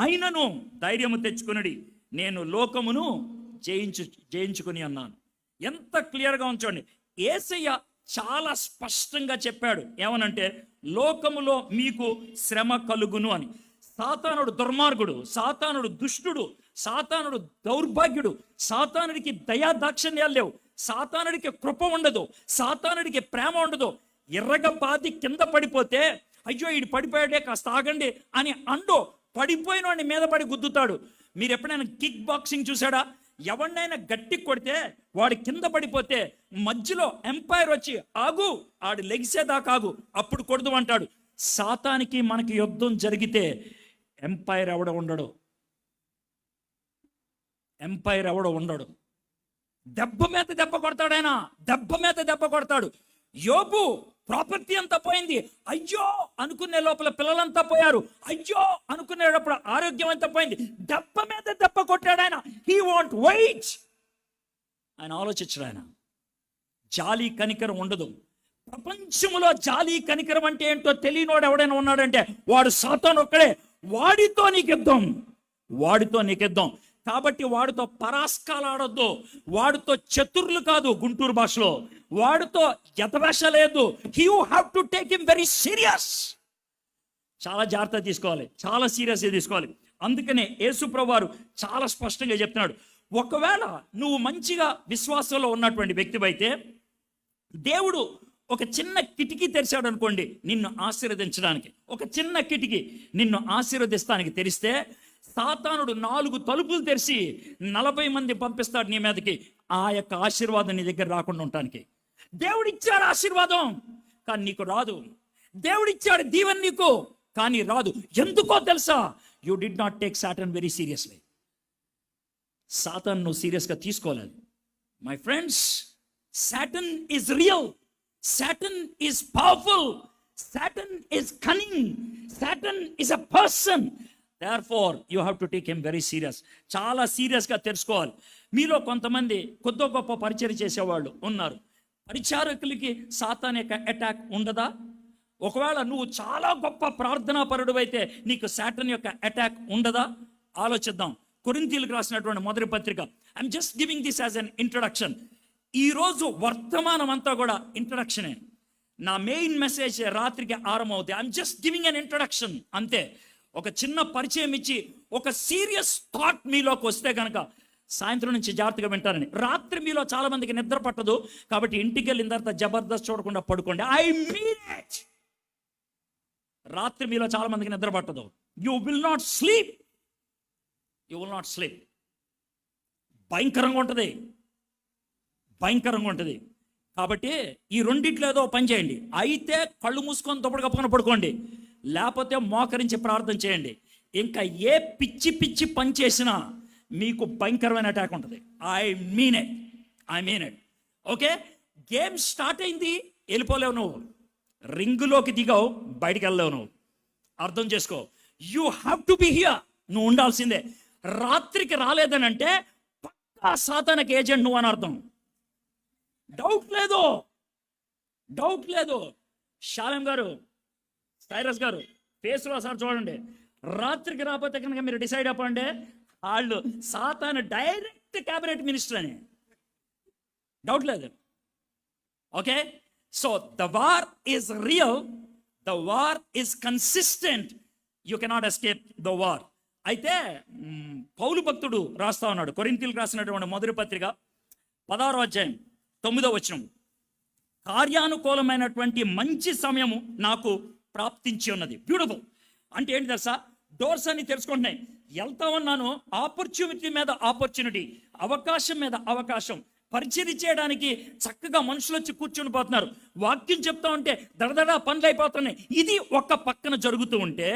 అయినను ధైర్యము తెచ్చుకునుడి, నేను లోకమును జయించుకుని అన్నాను. ఎంత క్లియర్గా ఉంచండి. యేసయ్య చాలా స్పష్టంగా చెప్పాడు. ఏమనంటే లోకములో మీకు శ్రమ కలుగును అని. సాతానుడు దుర్మార్గుడు, సాతానుడు దుష్టుడు, సాతానుడు దౌర్భాగ్యుడు, సాతానుడికి దయా దాక్షిణ్యాలు లేవు, సాతానుడికి కృప ఉండదు, సాతానుడికి ప్రేమ ఉండదు. ఎర్రగా బాది కింద పడిపోతే అయ్యో ఈడు పడిపోయాడే కాస్త ఆగండి అని అండో పడిపోయిన వాడిని మీద పడి గుద్దుతాడు. మీరు ఎప్పుడైనా కిక్ బాక్సింగ్ చూసాడా? ఎవరినైనా గట్టి కొడితే వాడు కింద పడిపోతే మధ్యలో ఎంపైర్ వచ్చి ఆగు, ఆడు లెగిసేదాకా ఆగు, అప్పుడు కొడదు అంటాడు. సాతానికి మనకి యుద్ధం జరిగితే ఎంపైర్ ఎవడ ఉండడు, ఎంపైర్ ఎవడ ఉండడు. దెబ్బ మీద దెబ్బ కొడతాడు ఆయన, దెబ్బ మీద దెబ్బ కొడతాడు. యోబు ప్రాపర్టీ అంతా పోయింది, అయ్యో అనుకునే లోపల పిల్లలంతా పోయారు, అయ్యో అనుకునేటప్పుడు ఆరోగ్యం అంతా పోయింది. దెబ్బ మీద దెబ్బ కొట్టాడు ఆయన. He won't wait. ఆయన ఆలోచించడు. ఆయన జాలి కనికరం ఉండదు. ప్రపంచంలో జాలి కనికరం అంటే ఏంటో తెలియనోడు ఎవడైనా ఉన్నాడంటే వాడు సాతాను ఒక్కడే. వాడితో నీకు యుద్ధం, వాడితో నీకు యుద్ధం. కాబట్టి వాడితో పరాస్కాలు ఆడొద్దు, వాడితో చతుర్లు కాదు గుంటూరు భాషలో, వాడితో యథవేష లేదు. You have to take him very serious. చాలా జాగ్రత్త తీసుకోవాలి, చాలా సీరియస్గా తీసుకోవాలి. అందుకనే యేసుప్రభువు వారు చాలా స్పష్టంగా చెప్తున్నాడు, ఒకవేళ నువ్వు మంచిగా విశ్వాసంలో ఉన్నటువంటి వ్యక్తివైతే దేవుడు ఒక చిన్న కిటికీ తెరిచాడు అనుకోండి నిన్ను ఆశీర్వదించడానికి, ఒక చిన్న కిటికీ నిన్ను ఆశీర్వదిస్తానికి తెరిస్తే సాతానుడు 4 తలుపులు తెరిచి 40 మంది పంపిస్తాడు నీ మీదకి, ఆ యొక్క ఆశీర్వాదం నీ దగ్గర రాకుండా ఉండటానికి. దేవుడిచ్చాడు ఆశీర్వాదం కానీ నీకు రాదు, దేవుడిచ్చాడు దీవెన నీకు కానీ రాదు. ఎందుకో తెలుసా? You did not take Satan very seriously. Satan నువ్వు సీరియస్గా తీసుకోలేదు. My friends, Satan is real, Satan is powerful, Satan is cunning, Satan is a person. Therefore, you have to take him very serious. చాలా సీరియస్గా తెలుసుకోవాలి. మీలో కొంతమంది కొద్ది గొప్ప పరిచయం చేసేవాళ్ళు ఉన్నారు. పరిచారకులకి సాతాన్ యొక్క అటాక్ ఉండదా? ఒకవేళ నువ్వు చాలా గొప్ప ప్రార్థనా పరుడు అయితే నీకు సాటన్ యొక్క అటాక్ ఉండదా? ఆలోచిద్దాం. కొరింథీయులకు రాసినటువంటి మొదటి పత్రిక. I'm just giving this as an introduction. ఈరోజు వర్తమానం అంతా కూడా ఇంట్రడక్షనే. నా మెయిన్ మెసేజ్ రాత్రికి ఆరంభమవుతాయి. I'm just giving an introduction అంతే. ఒక చిన్న పరిచయం ఇచ్చి ఒక సీరియస్ థాట్ మీలోకి వస్తే కనుక సాయంత్రం నుంచి జాగ్రత్తగా వింటారని. రాత్రి మీలో చాలా మందికి నిద్ర పట్టదు కాబట్టి ఇంటికి వెళ్ళిన తర్వాత జబర్దస్త్ చూడకుండా పడుకోండి. I mean it. రాత్రి మీలో చాలా మందికి నిద్ర పట్టదు. You will not sleep, you will not sleep. భయంకరంగా ఉంటుంది, భయంకరంగా ఉంటుంది. కాబట్టి ఈ రెండిట్లో ఏదో పని చేయండి. అయితే కళ్ళు మూసుకొని దుప్పటి కప్పుకొని పడుకోండి, లేకపోతే మోకరించి ప్రార్థన చేయండి. ఇంకా ఏ పిచ్చి పిచ్చి పని చేసినా మీకు భయంకరమైన అటాక్ ఉంటుంది. I mean it, I mean it. Okay, game start అయింది, వెళ్ళిపోలేవు నువ్వు. రింగులోకి దిగావు, బయటికి వెళ్ళలేవు నువ్వు. అర్థం చేసుకో. You have to be here. నువ్వు ఉండాల్సిందే. రాత్రికి రాలేదని అంటే పక్కా సాతానికి ఏజెంట్ నువ్వు అని అర్థం. డౌట్ లేదు, డౌట్ లేదు. శాలెం గారు, సైరస్ గారు ఫేస్లో సార్ చూడండి. రాత్రికి రాకపోతే కనుక మీరు డిసైడ్ అవ్వండి, వాళ్ళు సాతాను డైరెక్ట్ క్యాబినెట్ మినిస్టర్ అని. డౌట్ లేదు. Okay, so the war is real, the war is consistent. You cannot escape the war. అయితే పౌలు భక్తుడు రాస్తా ఉన్నాడు కొరింథీయులకు రాసినటువంటి మొదటి పత్రిక 16వ అధ్యాయం 9వ వచనం. కార్యానుకూలమైనటువంటి మంచి సమయము నాకు ప్రాప్తించి ఉన్నది. బ్యూటిఫుల్. అంటే ఏంటి తెలుసా? డోర్స్ అని తెలుసుకుంటున్నాయి. వెళ్తా ఉన్నాను, ఆపర్చునిటీ మీద ఆపర్చునిటీ, అవకాశం మీద అవకాశం. పరిచయం చేయడానికి చక్కగా మనుషులు వచ్చి కూర్చొని పోతున్నారు. వాక్యం చెప్తా ఉంటే దడదడా పనులు అయిపోతున్నాయి. ఇది ఒక పక్కన జరుగుతూ ఉంటే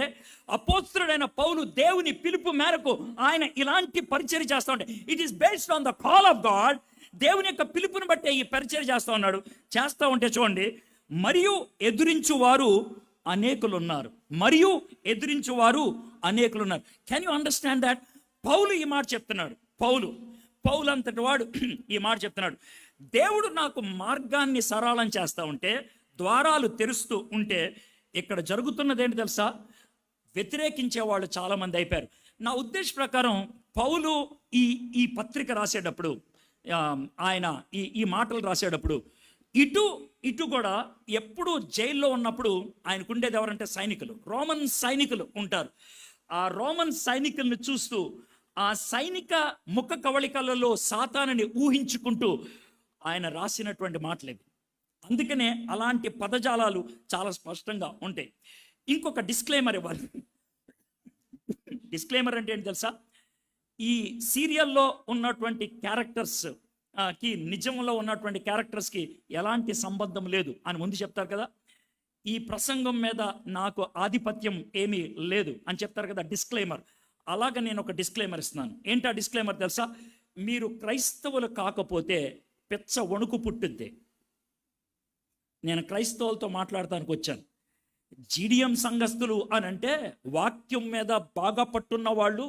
అపోస్తలుడైన పౌలు దేవుని పిలుపు మేరకు ఆయన ఇలాంటి పరిచయం చేస్తూ ఉంటే it is based on the call of God. దేవుని యొక్క పిలుపుని బట్టే ఈ పరిచయం చేస్తూ ఉన్నాడు. చేస్తూ ఉంటే చూడండి, మరియు ఎదురించువారు అనేకులు ఉన్నారు, మరియు ఎదిరించువారు అనేకులు ఉన్నారు. Can you understand that? పౌలు ఈ మాట చెప్తున్నాడు. పౌలు అంతటి వాడు ఈ మాట చెప్తున్నాడు. దేవుడు నాకు మార్గాన్ని సరళం చేస్తూ ఉంటే, ద్వారాలు తెరుస్తూ ఉంటే, ఇక్కడ జరుగుతున్నది ఏంటి తెలుసా? వ్యతిరేకించే వాళ్ళు చాలామంది అయిపోయారు. నా ఉద్దేశ ప్రకారం పౌలు ఈ ఈ పత్రిక రాసేటప్పుడు, ఆయన ఈ మాటలు రాసేటప్పుడు ఇటు ఇటు కూడా ఎప్పుడు జైల్లో ఉన్నప్పుడు ఆయనకు ఉండేది ఎవరంటే సైనికులు, రోమన్ సైనికులు ఉంటారు. ఆ రోమన్ సైనికుల్ని చూస్తూ ఆ సైనిక ముఖ కవళికలలో సాతానుని ఊహించుకుంటూ ఆయన రాసినటువంటి మాటలేవి. అందుకనే అలాంటి పదజాలాలు చాలా స్పష్టంగా ఉంటాయి. ఇంకొక డిస్క్లైమర్ ఇవ్వాలి. డిస్క్లైమర్ అంటే ఏంటి తెలుసా? ఈ సీరియల్లో ఉన్నటువంటి క్యారెక్టర్స్ కి నిజంలో ఉన్నటువంటి క్యారెక్టర్స్కి ఎలాంటి సంబంధం లేదు అని ముందు చెప్తారు కదా. ఈ ప్రసంగం మీద నాకు ఆధిపత్యం ఏమీ లేదు అని చెప్తారు కదా, డిస్క్లైమర్. అలాగ నేను ఒక డిస్క్లైమర్ ఇస్తున్నాను. ఏంటి ఆ డిస్క్లైమర్ తెలుసా? మీరు క్రైస్తవులు కాకపోతే పెచ్చ వణుకు పుట్టుద్ది. నేను క్రైస్తవులతో మాట్లాడటానికి వచ్చాను. జీడిఎం సంఘస్థులు అని అంటే వాక్యం మీద బాగా పట్టున్న వాళ్ళు,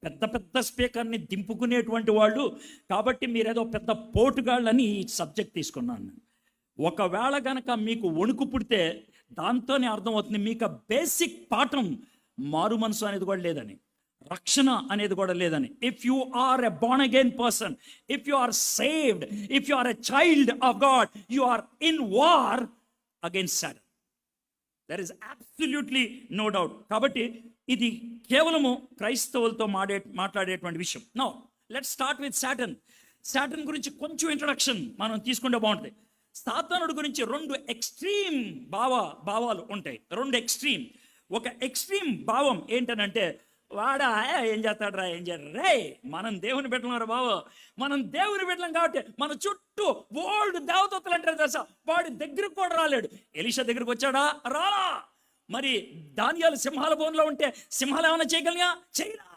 పెద్ద పెద్ద స్పీకర్ని దింపుకునేటువంటి వాళ్ళు. కాబట్టి మీరేదో పెద్ద పోటుగాళ్ళని ఈ సబ్జెక్ట్ తీసుకున్నాను. ఒకవేళ గనక మీకు వణుకు పుడితే దాంతోనే అర్థమవుతుంది మీకు బేసిక్ పాఠం మారు మనసు అనేది కూడా లేదని, రక్షణ అనేది కూడా లేదని. If you are a born again person, if you are saved, if you are a child of God, you are in war against Satan. There is absolutely no doubt. కాబట్టి ఇది కేవలము క్రైస్తవులతో మాట్లాడేటువంటి విషయం. Now let's start with Satan. Satan గురించి కొంచెం introduction మనం తీసుకుంటే బాగుంటుంది. సాతానుడి గురించి రెండు ఎక్స్ట్రీమ్ భావాలు ఉంటాయి. రెండు ఎక్స్ట్రీమ్. ఒక ఎక్స్ట్రీమ్ భావం ఏంటనంటే, వాడా ఏం చేస్తాడు రే, మనం దేవుని బిడ్డలం రా బాబు, మనం దేవుని బిడ్డలం కాబట్టి మన చుట్టూ ఓల్డ్ దేవదూతలు అంటారు తెలుసా, వాడి దగ్గరకు కూడా రాలేడు. ఎలీషా దగ్గరకు వచ్చాడా? రాలా. మరి దానియేలు సింహాల బోన్లో ఉంటే సింహాలు ఏమైనా చేయగలిగా? చేయరా.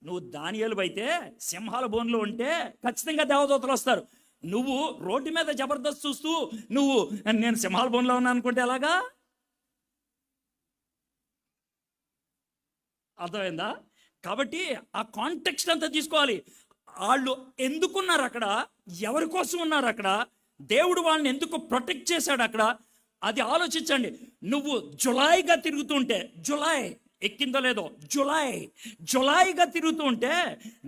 నువ్వు దానియేలు అయితే సింహాల బోన్లో ఉంటే ఖచ్చితంగా దేవదూతలు వస్తారు. నువ్వు రోడ్డు మీద జబర్దస్త్ చూస్తూ నువ్వు నేను సింహాల బోన్లో ఉన్నా అనుకుంటే ఎలాగా? అర్థమైందా? కాబట్టి ఆ కాంటెక్స్ట్ అంతా తీసుకోవాలి. వాళ్ళు ఎందుకున్నారు అక్కడ, ఎవరి కోసం ఉన్నారు అక్కడ, దేవుడు వాళ్ళని ఎందుకు ప్రొటెక్ట్ చేశాడు అక్కడ, అది ఆలోచించండి. నువ్వు జులాయిగా తిరుగుతుంటే, జులాయి ఎక్కిందో లేదో, జులాయిగా తిరుగుతూ ఉంటే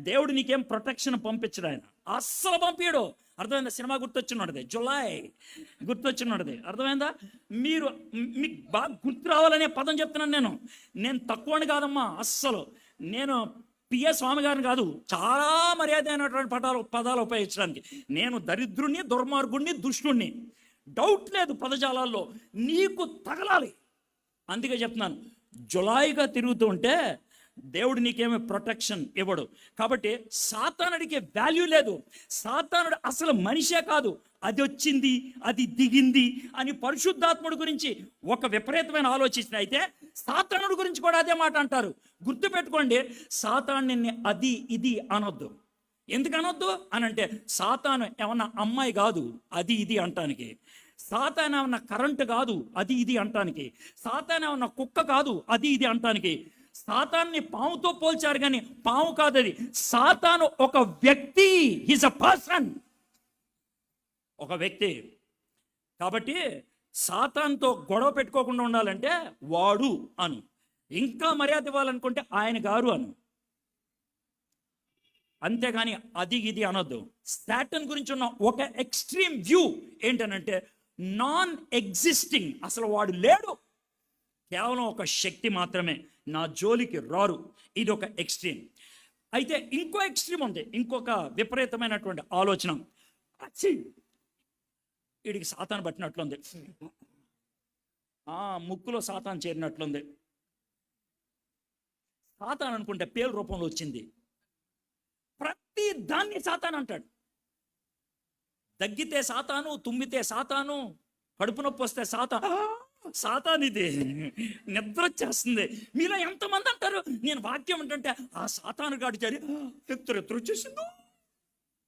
దేవుడు నీకేం ప్రొటెక్షన్ పంపించడు. ఆయన అస్సలు పంపించడు. అర్థమైందా? సినిమా గుర్తొచ్చినది, జులాయి గుర్తొచ్చినది. అర్థమైందా? మీకు బాగా గుర్తు రావాలనే పదం చెప్తున్నాను. నేను తక్కువని కాదమ్మా, అస్సలు. నేను పిఎస్ స్వామి గారిని కాదు, చాలా మర్యాద అయినటువంటి పదాలు ఉపయోగించడానికి. నేను దరిద్రుణ్ణి, దుర్మార్గుణ్ణి, దుష్టుణ్ణి, డౌట్ లేదు పదజాలాల్లో. నీకు తగలాలి. అందుకే చెప్తున్నాను, జులాయిగా తిరుగుతూ ఉంటే దేవుడు నీకేమీ ప్రొటెక్షన్ ఇవ్వడు. కాబట్టి సాతానుడికి వాల్యూ లేదు. సాతానుడు అసలు మనిషే కాదు, అది వచ్చింది, అది దిగింది అని పరిశుద్ధాత్ముడి గురించి ఒక విపరీతమైన ఆలోచన. అయితే సాతానుడి గురించి కూడా అదే మాట అంటారు. గుర్తుపెట్టుకోండి, సాతానుని అది ఇది అనొద్దు. ఎందుకు అనొద్దు అనంటే, సాతాను ఏమన్నా అమ్మాయి కాదు అది ఇది అంటానికి, సాతాను ఏమన్నా కరెంటు కాదు అది ఇది అంటానికి, సాతాను ఏమన్నా కుక్క కాదు అది ఇది అంటానికి. సాతాన్ని పాముతో పోల్చారు కానీ పాము కాదు అది. సాతాను ఒక వ్యక్తి, ఈజ్ అ పర్సన్, ఒక వ్యక్తి. కాబట్టి సాతాన్తో గొడవ పెట్టుకోకుండా ఉండాలంటే వాడు అను, ఇంకా మర్యాద ఇవ్వాలనుకుంటే ఆయన గారు అను, అంతేగాని అది ఇది అనొద్దు. సాటన్ గురించి ఉన్న ఒక ఎక్స్ట్రీమ్ వ్యూ ఏంటనంటే, నాన్ ఎగ్జిస్టింగ్, అసలు వాడు లేడు, కేవలం ఒక శక్తి మాత్రమే, నా జోలికి రారు. ఇది ఒక ఎక్స్ట్రీమ్. అయితే ఇంకో ఎక్స్ట్రీమ్ ఉంది, ఇంకొక విపరీతమైనటువంటి ఆలోచన. వీడికి సాతాను పట్టినట్లుంది, ముక్కులో సాతాను చేరినట్లుంది. సాతాను అనుకుంటే పేరు రూపంలో వచ్చింది. ప్రతి దాన్ని సాతాను అంటాడు. దగ్గితే సాతాను, తుమ్మితే సాతాను, కడుపు నొప్పి వస్తే సాతాను ఇది. నిద్ర వచ్చేస్తుంది. మీలో ఎంతమంది అంటారు, నేను వాక్యం అంటుంటే ఆ సాతాను గాడి చరి ఎత్తురు వచ్చేసిందో.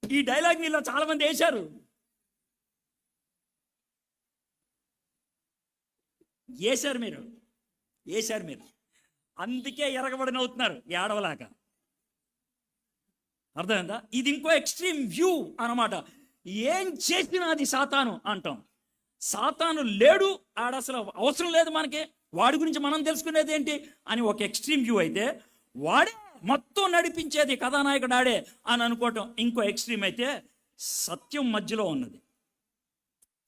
ఈ డైలాగ్ మీలో చాలా మంది వేశారు. వేశారు మీరు. అందుకే ఎరగబడిన అవుతున్నారు ఏడవలాగా. అర్థమైందా? ఇది ఇంకో ఎక్స్ట్రీమ్ వ్యూ అన్నమాట. ఏం చేసినా అది సాతాను అంటాం. సాతాను లేడు, ఆడ అసలు అవసరం లేదు మనకి. వాడి గురించి మనం తెలుసుకునేది ఏంటి అని ఒక ఎక్స్ట్రీమ్ వ్యూ అయితే, వాడే మొత్తం నడిపించేది కథానాయకుడు ఆడే అని అనుకోవటం ఇంకో ఎక్స్ట్రీమ్ అయితే, సత్యం మధ్యలో ఉన్నది.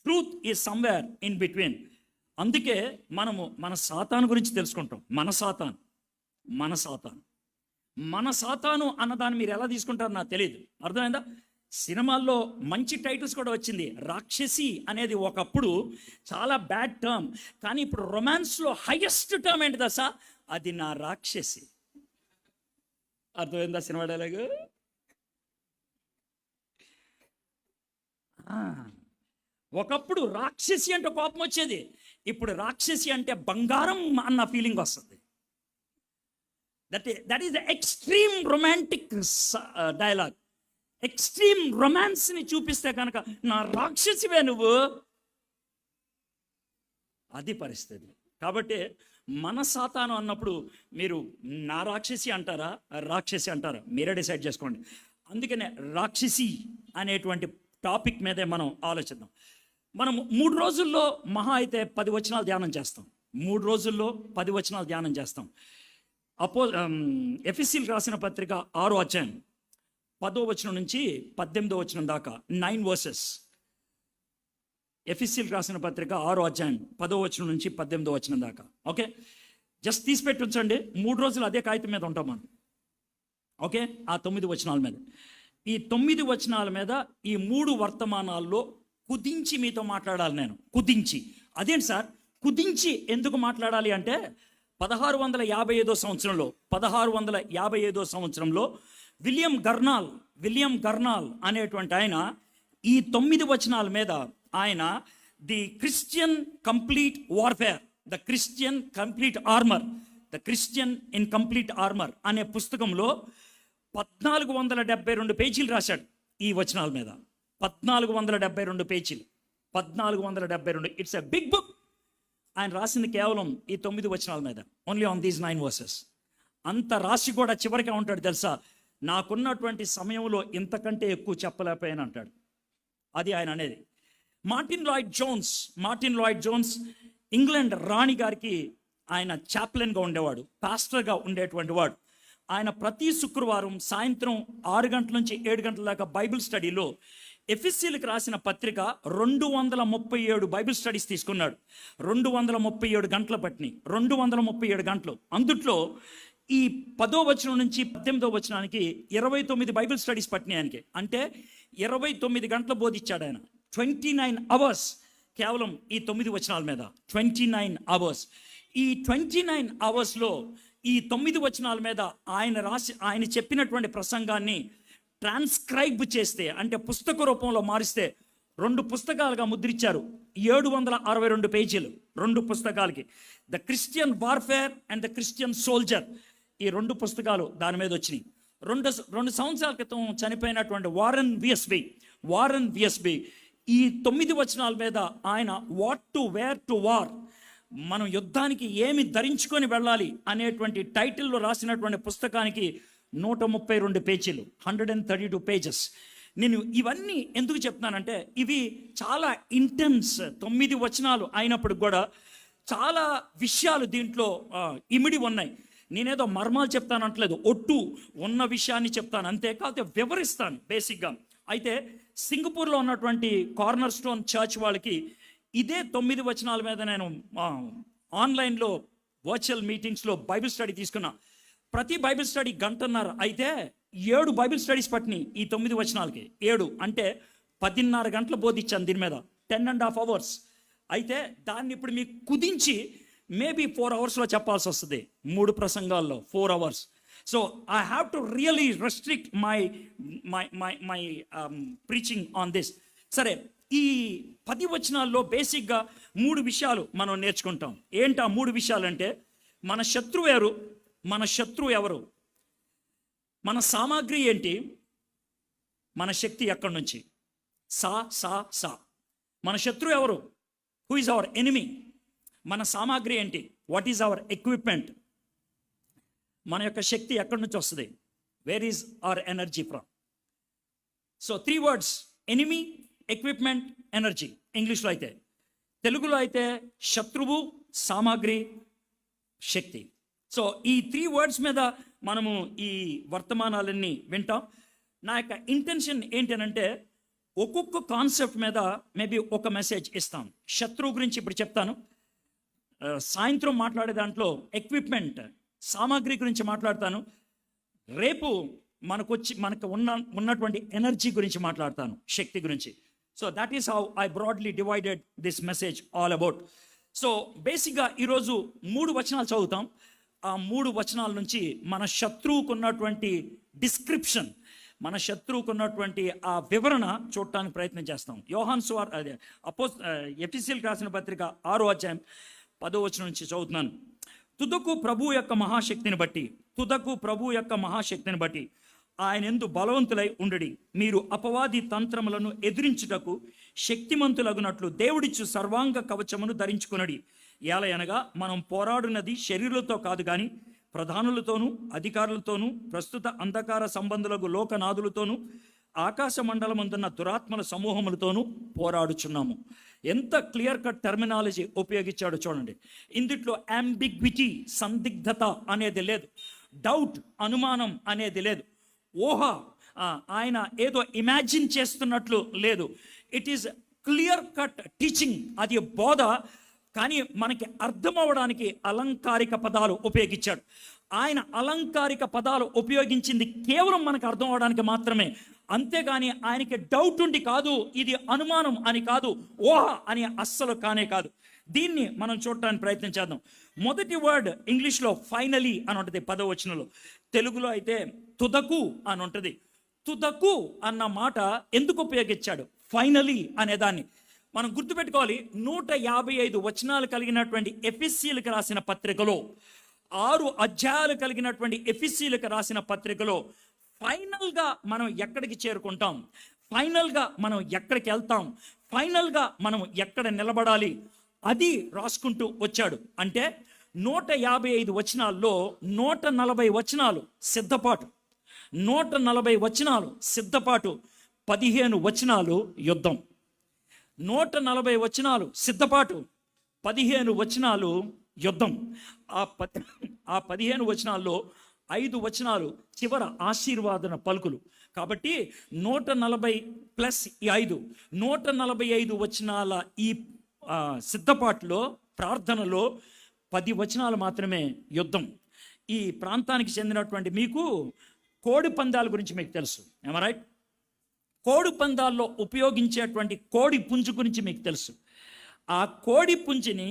Truth is somewhere in between. అందుకే మనము మన సాతాను గురించి తెలుసుకుంటాం. మన సాతాను అన్నదాన్ని మీరు ఎలా తీసుకుంటారో నాకు తెలియదు. అర్థమైందా? సినిమాల్లో మంచి టైటిల్స్ కూడా వచ్చింది. రాక్షసి అనేది ఒకప్పుడు చాలా బ్యాడ్ టర్మ్, కానీ ఇప్పుడు రొమాన్స్లో హైయెస్ట్ టర్మ్ ఏంటి దశ? అది నా రాక్షసి. అర్థమైందా సినిమా డైలాగు? ఒకప్పుడు రాక్షసి అంటే కోపం వచ్చేది, ఇప్పుడు రాక్షసి అంటే బంగారం అన్న ఫీలింగ్ వస్తుంది. That is the extreme romantic dialogue. Extreme రొమాన్స్ని చూపిస్తే కనుక నా రాక్షసివే నువ్వు, అది పరిస్థితి. కాబట్టి మన సాతాను అన్నప్పుడు మీరు నా రాక్షసి అంటారా, మీరే డిసైడ్ చేసుకోండి. అందుకనే రాక్షసి అనేటువంటి టాపిక్ మీదే మనం ఆలోచిద్దాం. మనం 3 రోజుల్లో మహా అయితే 10 వచనాలు ధ్యానం చేస్తాం. 3 రోజుల్లో 10 వచనాలు ధ్యానం చేస్తాం. ఎఫెసీయులకు రాసిన పత్రిక 6వ అధ్యాయం 10వ వచనం నుంచి 18వ వచనం దాకా 9 వర్సెస్. ఎఫెసీయులకు రాసిన పత్రిక 6వ అధ్యాయం 10వ వచనం నుంచి 18వ వచనం దాకా. ఓకే, జస్ట్ తీసి పెట్టి ఉంచండి. 3 రోజులు అదే కాగితం మీద ఉంటాం మనం. ఓకే, ఆ 9 వచనాల మీద, ఈ 9 వచనాల మీద ఈ 3 వర్తమానాల్లో కుదించి మీతో మాట్లాడాలి నేను. కుదించి, అదేంటి సార్ కుదించి ఎందుకు మాట్లాడాలి అంటే, 1655 సంవత్సరంలో విలియం గర్నాల్ అనేటువంటి ఆయన ఈ 9 వచనాల మీద ఆయన the Christian complete warfare, the Christian in complete armour అనే పుస్తకంలో 1472 పేజీలు రాశాడు ఈ వచనాల మీద. 1472 పేజీలు, 1472. It's a big book. ఆయన రాసింది కేవలం ఈ 9 వచనాల మీద, ఓన్లీ ఆన్ దీస్ 9 వర్సెస్. అంత రాసి కూడా చివరికి ఉంటాడు తెలుసా, నాకున్నటువంటి సమయంలో ఇంతకంటే ఎక్కువ చెప్పలేకపోయాను అంటాడు. అది ఆయన అనేది. మార్టిన్ లాయిడ్ జోన్స్ ఇంగ్లాండ్ రాణి గారికి ఆయన చాప్లెన్గా ఉండేవాడు, పాస్టర్గా ఉండేటువంటి వాడు. ఆయన ప్రతి శుక్రవారం సాయంత్రం 6 గంటల నుంచి 7 గంటల దాకా బైబిల్ స్టడీలో ఎఫెసీయులకు రాసిన పత్రిక 237 బైబిల్ స్టడీస్ తీసుకున్నాడు. 237 గంటల పట్టిని, 237 గంటలు. అందుట్లో ఈ 10వ వచనం నుంచి 18వ వచనానికి 29 బైబిల్ స్టడీస్ పట్టినాయి ఆయనకి. అంటే 29 గంటలు బోధించాడు ఆయన. 29 అవర్స్ కేవలం ఈ 9 వచనాల మీద. 29 అవర్స్. ఈ 29 అవర్స్లో ఈ 9 వచనాల మీద ఆయన చెప్పినటువంటి ప్రసంగాన్ని ట్రాన్స్క్రైబ్ చేస్తే, అంటే పుస్తక రూపంలో మారిస్తే 2 పుస్తకాలుగా ముద్రించారు. 762 పేజీలు 2 పుస్తకాలకి. The Christian Warfare and the Christian Soldier, ఈ 2 పుస్తకాలు దాని మీద వచ్చినాయి. 2 సంవత్సరాల క్రితం చనిపోయినటువంటి వారన్ విఎస్బి ఈ 9 వచనాల మీద ఆయన what to wear to war, మనం యుద్ధానికి ఏమి ధరించుకొని వెళ్ళాలి అనేటువంటి టైటిల్లో రాసినటువంటి పుస్తకానికి 132 పేజీలు, 132 పేజెస్. నేను ఇవన్నీ ఎందుకు చెప్తున్నానంటే, ఇవి చాలా ఇంటెన్స్ 9 వచనాలు అయినప్పుడు కూడా చాలా విషయాలు దీంట్లో ఇమిడి ఉన్నాయి. నేనేదో మర్మాలు చెప్తాను అంటలేదు, ఒట్టు ఉన్న విషయాన్ని చెప్తాను అంతే, కాకపోతే వివరిస్తాను బేసిక్గా. అయితే సింగపూర్లో ఉన్నటువంటి కార్నర్ స్టోన్ చర్చ్ వాళ్ళకి ఇదే 9 వచనాల మీద నేను ఆన్లైన్లో వర్చువల్ మీటింగ్స్లో బైబిల్ స్టడీ తీసుకున్నా. ప్రతి బైబిల్ స్టడీ 1.5 గంట అయితే 7 బైబిల్ స్టడీస్ పట్టినాయి ఈ 9 వచనాలకి. 7 అంటే 10.5 గంటలు బోధించాను దీని మీద, 10.5 అవర్స్. అయితే దాన్ని ఇప్పుడు మీకు కుదించి మేబీ 4 అవర్స్లో చెప్పాల్సి వస్తుంది, 3 ప్రసంగాల్లో 4 hours. So I have to really restrict my preaching on this. సరే, ఈ 10 వచనాల్లో బేసిక్గా 3 విషయాలు మనం నేర్చుకుంటాం. ఏంటి ఆ 3 విషయాలు అంటే, మన శత్రువు ఎవరు, మన సామాగ్రి ఏంటి, మన శక్తి ఎక్కడి నుంచి. మన శత్రువు ఎవరు, హూ ఈజ్ అవర్ ఎనిమీ. మన సామాగ్రి ఏంటి, వాట్ ఈజ్ అవర్ ఎక్విప్మెంట్. మన యొక్క శక్తి ఎక్కడి నుంచి వస్తుంది, where is our energy from. So 3 words, enemy, equipment, energy ఇంగ్లీష్లో అయితే. తెలుగులో అయితే శత్రువు, సామాగ్రి, శక్తి. సో ఈ 3 వర్డ్స్ మీద మనము ఈ వర్తమానాలన్నీ వింటాం. నా యొక్క ఇంటెన్షన్ ఏంటనంటే ఒక్కొక్క కాన్సెప్ట్ మీద మేబీ ఒక మెసేజ్ ఇస్తాం. శత్రువు గురించి ఇప్పుడు చెప్తాను. సాయంత్రం మాట్లాడే దాంట్లో ఎక్విప్మెంట్, సామాగ్రి గురించి మాట్లాడతాను. రేపు మనకు ఉన్నటువంటి ఎనర్జీ గురించి మాట్లాడతాను, శక్తి గురించి. So that is how I broadly divided this message all about. So బేసిక్గా ఈరోజు 3 వచనాలు చదువుతాం. ఆ 3 వచనాల నుంచి మన శత్రువుకు ఉన్నటువంటి డిస్క్రిప్షన్, మన శత్రువుకు ఉన్నటువంటి ఆ వివరణ చూడటానికి ప్రయత్నం చేస్తాం. యోహాను సువార్త ఎఫెసీయులకు రాసిన పత్రిక 6వ అధ్యాయం 10వ వచనం నుంచి చదువుతున్నాను. తుదకు ప్రభు యొక్క మహాశక్తిని బట్టి ఆయన యందు బలవంతులై ఉండుడి. మీరు అపవాది తంత్రములను ఎదిరించుటకు శక్తిమంతులగునట్లు దేవుడిచ్చు సర్వాంగ కవచమును ధరించుకునడి. ఏలయనగా మనం పోరాడునది శరీరులతో కాదు కానీ ప్రధానులతోనూ అధికారులతోనూ ప్రస్తుత అంధకార సంబంధులకు లోకనాథులతోనూ ఆకాశ మండలమందున్న దురాత్మల సమూహములతోనూ పోరాడుచున్నాము. ఎంత క్లియర్ కట్ టెర్మినాలజీ ఉపయోగించాడో చూడండి. ఇందుట్లో అంబిగ్విటీ, సందిగ్ధత అనేది లేదు. డౌట్, అనుమానం అనేది లేదు. ఊహ, ఆయన ఏదో ఇమాజిన్ చేస్తున్నట్లు లేదు. It is clear cut teaching. అది బోధ, కానీ మనకి అర్థం అవ్వడానికి అలంకారిక పదాలు ఉపయోగించాడు. ఆయన అలంకారిక పదాలు ఉపయోగించింది కేవలం మనకు అర్థం అవడానికి మాత్రమే, అంతేగాని ఆయనకి డౌట్ ఉండి కాదు, ఇది అనుమానం అని కాదు, ఊహ అని అస్సలు కానే కాదు. దీన్ని మనం చూడటానికి ప్రయత్నం చేద్దాం. మొదటి వర్డ్ ఇంగ్లీష్లో ఫైనలీ అని ఉంటుంది 10వ వచనంలో. తెలుగులో అయితే తుదకు అని ఉంటుంది. తుదకు అన్న మాట ఎందుకు ఉపయోగించాడు? ఫైనలీ అనేదాన్ని మనం గుర్తుపెట్టుకోవాలి. 155 వచనాలు కలిగినటువంటి ఎఫెసీయులకు రాసిన పత్రికలో, 6 అధ్యాయాలు కలిగినటువంటి ఎఫెసీయులకు రాసిన పత్రికలో ఫైనల్గా మనం ఎక్కడికి చేరుకుంటాం, ఫైనల్గా మనం ఎక్కడికి వెళ్తాం, ఫైనల్గా మనం ఎక్కడ నిలబడాలి, అది రాసుకుంటూ వచ్చాడు. అంటే 155 వచనాల్లో 140 వచనాలు సిద్ధపాటు, 140 వచనాలు సిద్ధపాటు, 15 వచనాలు యుద్ధం. 140 వచనాలు సిద్ధపాటు, 15 వచనాలు యుద్ధం. ఆ 15 వచనాల్లో 5 వచనాలు చివర ఆశీర్వాదన పలుకులు. కాబట్టి 140 ప్లస్ 5, 145 వచనాల ఈ సిద్ధపాటులో, ప్రార్థనలో 10 వచనాలు మాత్రమే యుద్ధం. ఈ ప్రాంతానికి చెందినటువంటి మీకు కోడి పందాల గురించి మీకు తెలుసు, ఏమ రైట్? కోడి పందాల్లో ఉపయోగించేటువంటి కోడి పుంజు గురించి మీకు తెలుసు. ఆ కోడి పుంజుని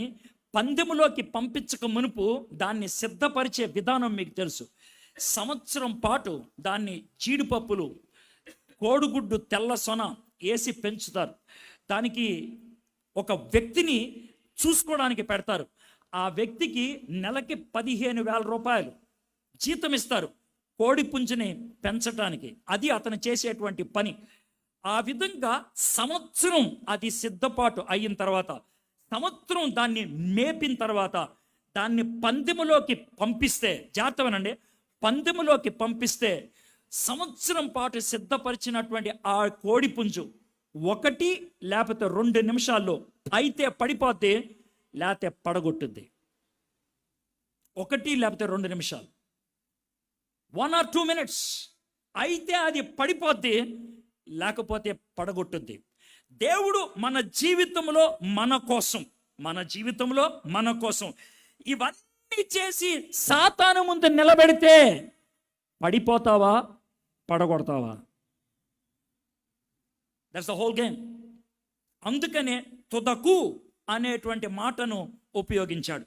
పందెములోకి పంపించక మునుపు దాన్ని సిద్ధపరిచే విధానం మీకు తెలుసు. సంవత్సరం పాటు దాన్ని జీడిపప్పులు, కోడిగుడ్డు, తెల్ల సొన వేసి పెంచుతారు. దానికి ఒక వ్యక్తిని చూసుకోవడానికి పెడతారు. ఆ వ్యక్తికి నెలకి 15,000 రూపాయలు జీతం ఇస్తారు కోడి పుంజుని పెంచడానికి. అది అతను చేసేటువంటి పని. ఆ విధంగా సంవత్సరం అది సిద్ధపాటు అయిన తర్వాత, సంవత్సరం దాన్ని మేపిన తర్వాత, దాన్ని పందెములోకి పంపిస్తే, జాగ్రత్తగానండి, పందెములోకి పంపిస్తే సంవత్సరం పాటు సిద్ధపరిచినటువంటి ఆ కోడి పుంజు 1 లేకపోతే 2 నిమిషాల్లో అయితే పడిపోతే, లేకపోతే పడగొట్టుద్ది. 1 లేకపోతే 2 నిమిషాలు, 1 or 2 minutes అయితే అది పడిపోద్ది, లేకపోతే పడగొట్టుద్ది. దేవుడు మన జీవితంలో మన కోసం ఇవన్నీ చేసి సాతాను ముందు నిలబెడితే పడిపోతావా, పడగొడతావా? That's the whole game. అందుకనే తుదకు అనేటువంటి మాటను ఉపయోగించాడు.